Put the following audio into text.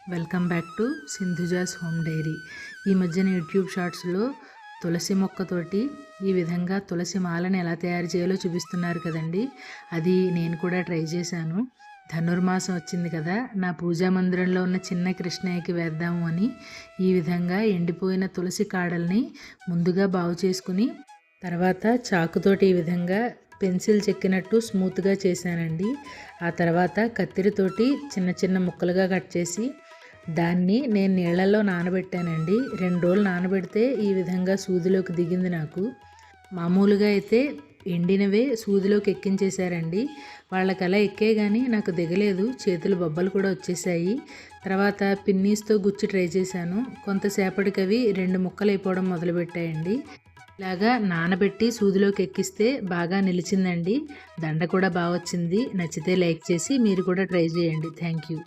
Welcome back to Sindhuja's home dairy. ఈ మధ్యన YouTube షార్ట్స్లో తులసి మొక్కతోటి ఈ విధంగా తులసి మాలని ఎలా తయారు చేయాలో చూపిస్తున్నారు కదండి. అది నేను కూడా ట్రై చేశాను. ధనుర్మాసం వచ్చింది కదా, నా పూజా మందిరంలో ఉన్న చిన్న కృష్ణయ్యకి వేద్దాము అని ఈ విధంగా ఎండిపోయిన తులసి కాడల్ని ముందుగా బాగు చేసుకుని తర్వాత చాకుతోటి ఈ విధంగా పెన్సిల్ చెక్కినట్టు స్మూత్గా చేశానండి. ఆ తర్వాత కత్తిరితోటి చిన్న చిన్న ముక్కలుగా కట్ చేసి దాన్ని నేను నీళ్ళల్లో నానబెట్టానండి. 2 రోజులు నానబెడితే ఈ విధంగా సూదిలోకి దిగింది నాకు. మామూలుగా అయితే ఎండినవే సూదిలోకి ఎక్కించేశారండి. వాళ్ళకి అలా ఎక్కే కానీ నాకు దిగలేదు, చేతులు బొబ్బలు కూడా వచ్చేసాయి. తర్వాత పిన్నీస్తో గుచ్చి ట్రై చేశాను. కొంతసేపటికి అవి 2 ముక్కలు అయిపోవడం మొదలుపెట్టాయండి. ఇలాగా నానబెట్టి సూదిలోకి ఎక్కిస్తే బాగా నిలిచిందండి. దండ కూడా బాగా వచ్చింది. నచ్చితే లైక్ చేసి మీరు కూడా ట్రై చేయండి. Thank you.